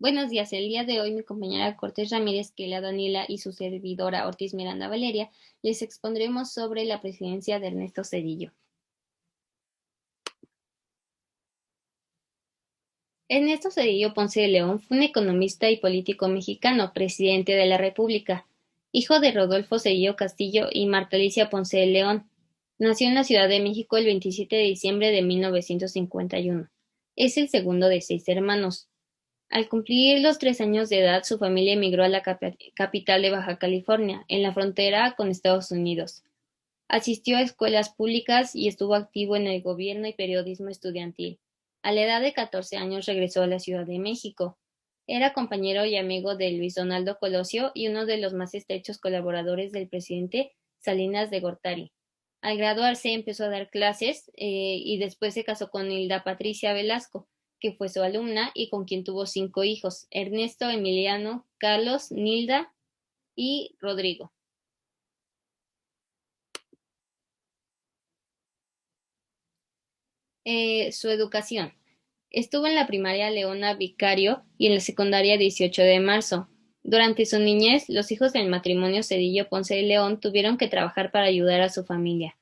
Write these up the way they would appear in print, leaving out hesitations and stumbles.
Buenos días, el día de hoy mi compañera Cortés Ramírez, Keila Daniela y su servidora Ortiz Miranda Valeria les expondremos sobre la presidencia de Ernesto Zedillo. Ernesto Zedillo Ponce de León fue un economista y político mexicano, presidente de la República, hijo de Rodolfo Zedillo Castillo y Marta Alicia Ponce de León. Nació en la Ciudad de México el 27 de diciembre de 1951. Es el segundo de 6 hermanos. Al cumplir los 3 años de edad, su familia emigró a la capital de Baja California, en la frontera con Estados Unidos. Asistió a escuelas públicas y estuvo activo en el gobierno y periodismo estudiantil. A la edad de 14 años regresó a la Ciudad de México. Era compañero y amigo de Luis Donaldo Colosio y uno de los más estrechos colaboradores del presidente Salinas de Gortari. Al graduarse empezó a dar clases y después se casó con Hilda Patricia Velasco, que fue su alumna y con quien tuvo 5 hijos: Ernesto, Emiliano, Carlos, Nilda y Rodrigo. Su educación. Estuvo en la primaria Leona Vicario y en la secundaria 18 de marzo. Durante su niñez, los hijos del matrimonio Zedillo Ponce de León tuvieron que trabajar para ayudar a su familia.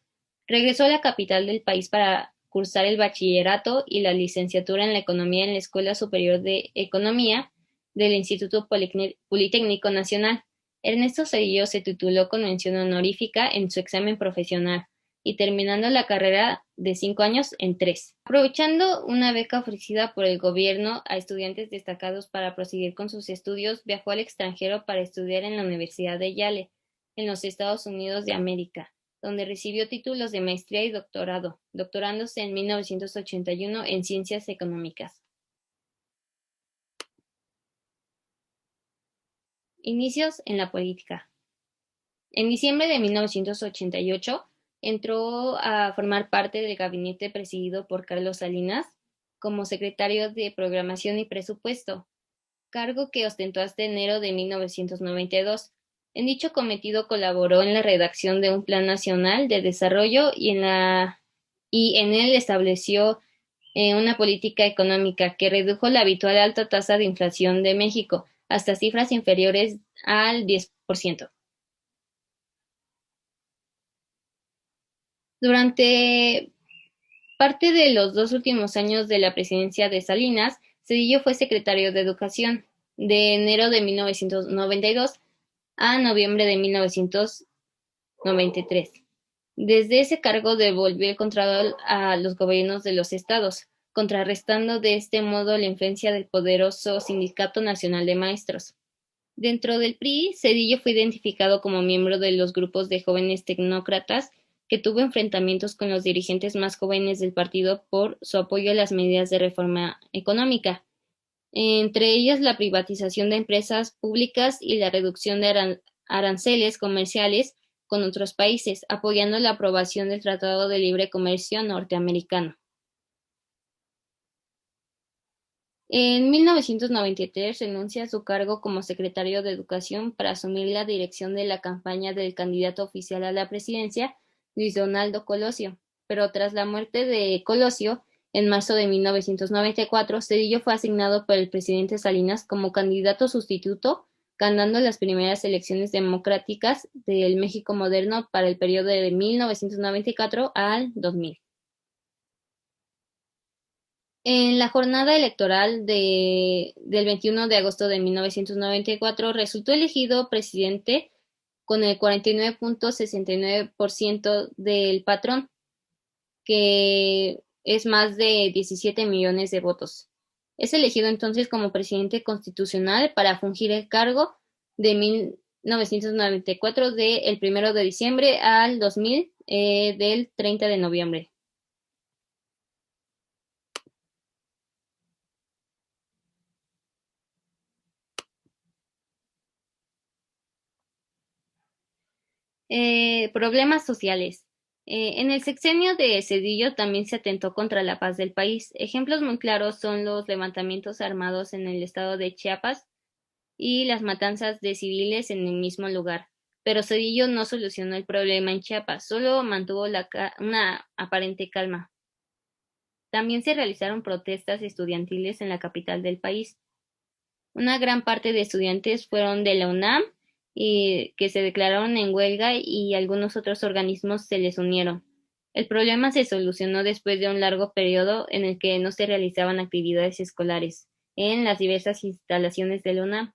Regresó a la capital del país para cursar el bachillerato y la licenciatura en la economía en la Escuela Superior de Economía del Instituto Politécnico Nacional. Ernesto Zedillo se tituló con mención honorífica en su examen profesional y terminando la carrera de 5 años en 3. Aprovechando una beca ofrecida por el gobierno a estudiantes destacados para proseguir con sus estudios, viajó al extranjero para estudiar en la Universidad de Yale, en los Estados Unidos de América, donde recibió títulos de maestría y doctorado, doctorándose en 1981 en Ciencias Económicas. Inicios en la política. En diciembre de 1988 entró a formar parte del gabinete presidido por Carlos Salinas como secretario de Programación y Presupuesto, cargo que ostentó hasta enero de 1992. En dicho cometido colaboró en la redacción de un Plan Nacional de Desarrollo y en él estableció una política económica que redujo la habitual alta tasa de inflación de México hasta cifras inferiores al 10%. Durante parte de los 2 últimos años de la presidencia de Salinas, Zedillo fue secretario de Educación de enero de 1992 a noviembre de 1993. Desde ese cargo devolvió el control a los gobiernos de los estados, contrarrestando de este modo la influencia del poderoso Sindicato Nacional de Maestros. Dentro del PRI, Zedillo fue identificado como miembro de los grupos de jóvenes tecnócratas que tuvo enfrentamientos con los dirigentes más jóvenes del partido por su apoyo a las medidas de reforma económica, entre ellas la privatización de empresas públicas y la reducción de aranceles comerciales con otros países, apoyando la aprobación del Tratado de Libre Comercio norteamericano. En 1993 renuncia a su cargo como secretario de Educación para asumir la dirección de la campaña del candidato oficial a la presidencia, Luis Donaldo Colosio. Pero tras la muerte de Colosio, en marzo de 1994, Zedillo fue asignado por el presidente Salinas como candidato sustituto, ganando las primeras elecciones democráticas del México moderno para el periodo de 1994 al 2000. En la jornada electoral del 21 de agosto de 1994 resultó elegido presidente con el 49.69% del padrón, que es más de 17 millones de votos. Es elegido entonces como presidente constitucional para fungir el cargo de 1994 del 1 de diciembre al 2000 del 30 de noviembre. Problemas sociales. En el sexenio de Zedillo también se atentó contra la paz del país. Ejemplos muy claros son los levantamientos armados en el estado de Chiapas y las matanzas de civiles en el mismo lugar. Pero Zedillo no solucionó el problema en Chiapas, solo mantuvo una aparente calma. También se realizaron protestas estudiantiles en la capital del país. Una gran parte de estudiantes fueron de la UNAM y que se declararon en huelga y algunos otros organismos se les unieron. El problema se solucionó después de un largo periodo en el que no se realizaban actividades escolares en las diversas instalaciones de la UNAM.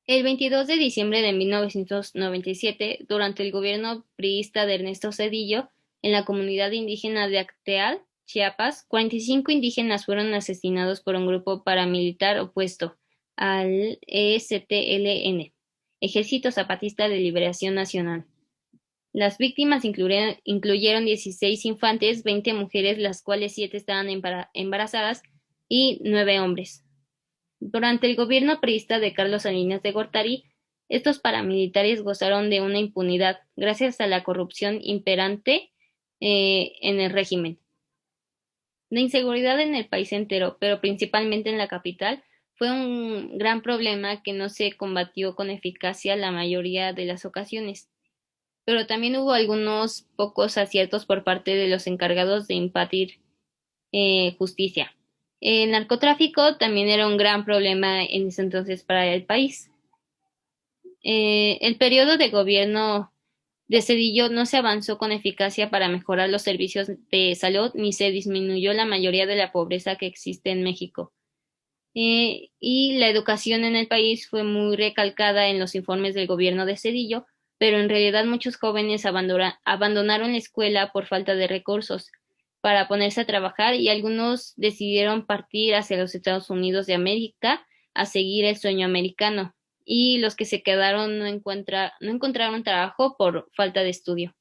El 22 de diciembre de 1997, durante el gobierno priista de Ernesto Zedillo, en la comunidad indígena de Acteal, Chiapas, 45 indígenas fueron asesinados por un grupo paramilitar opuesto al EZLN, Ejército Zapatista de Liberación Nacional. Las víctimas incluyeron 16 infantes, 20 mujeres, las cuales 7 estaban embarazadas, y 9 hombres. Durante el gobierno priista de Carlos Salinas de Gortari, estos paramilitares gozaron de una impunidad gracias a la corrupción imperante en el régimen. La inseguridad en el país entero, pero principalmente en la capital, fue un gran problema que no se combatió con eficacia la mayoría de las ocasiones. Pero también hubo algunos pocos aciertos por parte de los encargados de impartir justicia. El narcotráfico también era un gran problema en ese entonces para el país. El periodo de gobierno de Cedillo no se avanzó con eficacia para mejorar los servicios de salud ni se disminuyó la mayoría de la pobreza que existe en México. Y la educación en el país fue muy recalcada en los informes del gobierno de Cedillo, pero en realidad muchos jóvenes abandonaron la escuela por falta de recursos para ponerse a trabajar y algunos decidieron partir hacia los Estados Unidos de América a seguir el sueño americano y los que se quedaron no encontraron trabajo por falta de estudio.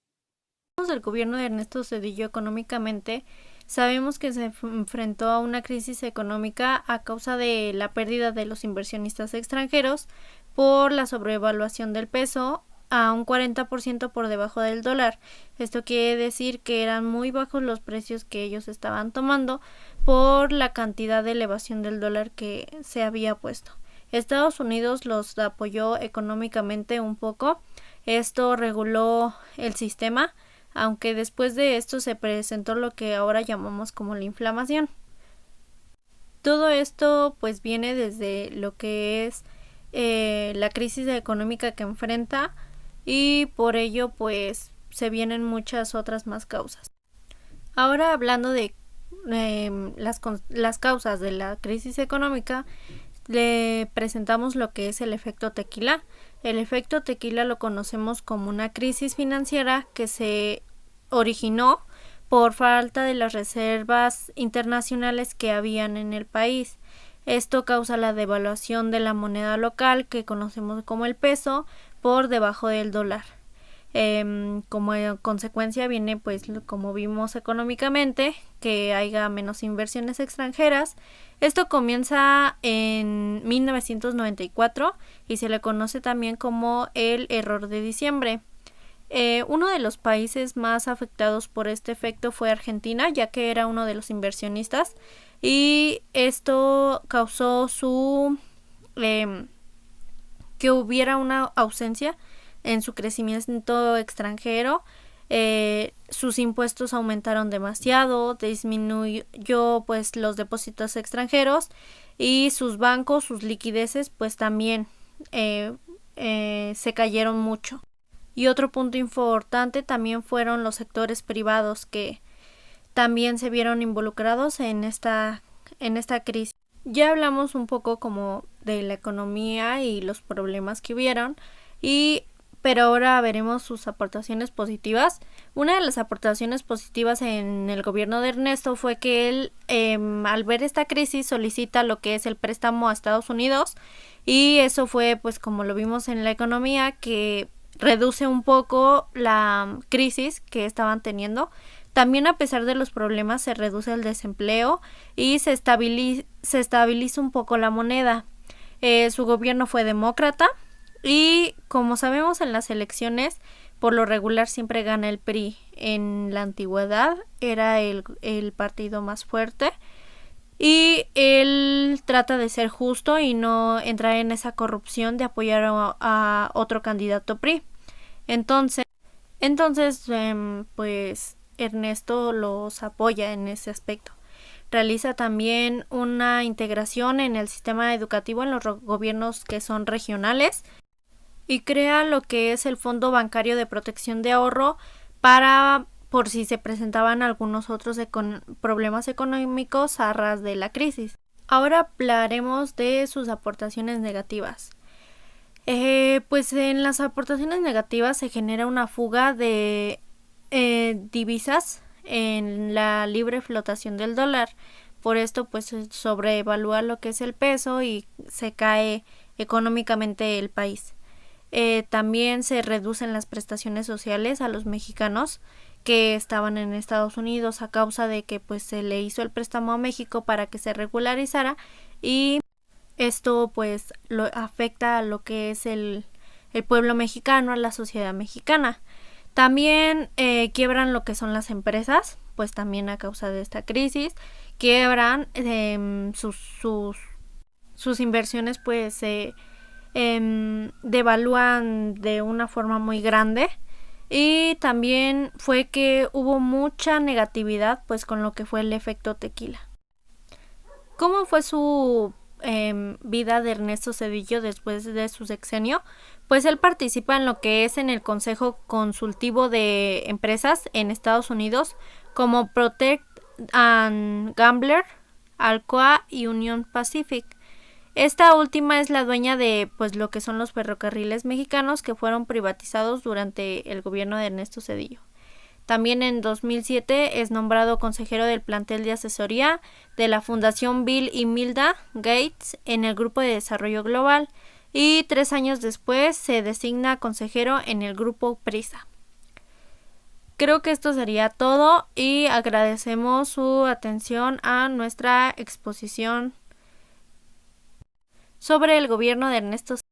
Del gobierno de Ernesto Zedillo económicamente, sabemos que se enfrentó a una crisis económica a causa de la pérdida de los inversionistas extranjeros por la sobrevaluación del peso a un 40% por debajo del dólar. Esto quiere decir que eran muy bajos los precios que ellos estaban tomando por la cantidad de elevación del dólar que se había puesto. Estados Unidos los apoyó económicamente un poco. Esto reguló el sistema, aunque después de esto se presentó lo que ahora llamamos como la inflación. Todo esto pues viene desde lo que es la crisis económica que enfrenta y por ello pues se vienen muchas otras más causas. Ahora hablando de las causas de la crisis económica, le presentamos lo que es el efecto tequila. El efecto tequila lo conocemos como una crisis financiera que se originó por falta de las reservas internacionales que habían en el país. Esto causa la devaluación de la moneda local, que conocemos como el peso, por debajo del dólar. Como consecuencia viene, pues, como vimos económicamente, que haya menos inversiones extranjeras. Esto comienza en 1994 y se le conoce también como el error de diciembre. Uno de los países más afectados por este efecto fue Argentina, ya que era uno de los inversionistas, y esto causó que hubiera una ausencia en su crecimiento extranjero. Sus impuestos aumentaron demasiado, disminuyó pues los depósitos extranjeros y sus bancos, sus liquideces pues también se cayeron mucho. Y otro punto importante también fueron los sectores privados, que también se vieron involucrados en esta crisis. Ya hablamos un poco como de la economía y los problemas que hubieron, pero ahora veremos sus aportaciones positivas. Una de las aportaciones positivas en el gobierno de Ernesto fue que él, al ver esta crisis, solicita lo que es el préstamo a Estados Unidos, y eso fue, pues, como lo vimos en la economía, que reduce un poco la crisis que estaban teniendo. También, a pesar de los problemas, se reduce el desempleo y se estabiliza un poco la moneda. Su gobierno fue demócrata y, como sabemos, en las elecciones por lo regular siempre gana el PRI. En la antigüedad era el partido más fuerte y él trata de ser justo y no entrar en esa corrupción de apoyar a otro candidato PRI. Entonces pues Ernesto los apoya en ese aspecto. realiza también una integración en el sistema educativo en los gobiernos que son regionales y crea lo que es el Fondo Bancario de Protección de Ahorro para por si se presentaban algunos otros problemas económicos a ras de la crisis. Ahora hablaremos de sus aportaciones negativas. Pues en las aportaciones negativas se genera una fuga de divisas en la libre flotación del dólar. Por esto pues se sobrevalúa lo que es el peso y se cae económicamente el país. También se reducen las prestaciones sociales a los mexicanos que estaban en Estados Unidos a causa de que pues se le hizo el préstamo a México para que se regularizara y esto pues lo afecta a lo que es el pueblo mexicano, a la sociedad mexicana. También quiebran lo que son las empresas, pues también a causa de esta crisis, quiebran sus inversiones, pues se devalúan de una forma muy grande. Y también fue que hubo mucha negatividad pues con lo que fue el efecto tequila. ¿Cómo fue su vida de Ernesto Zedillo después de su sexenio? Pues él participa en lo que es en el Consejo Consultivo de Empresas en Estados Unidos como Procter & Gamble, Alcoa y Union Pacific. Esta última es la dueña de pues lo que son los ferrocarriles mexicanos que fueron privatizados durante el gobierno de Ernesto Zedillo. También en 2007 es nombrado consejero del plantel de asesoría de la Fundación Bill y Melinda Gates en el Grupo de Desarrollo Global y 3 años después se designa consejero en el Grupo Prisa. Creo que esto sería todo y agradecemos su atención a nuestra exposición sobre el gobierno de Ernesto Zedillo.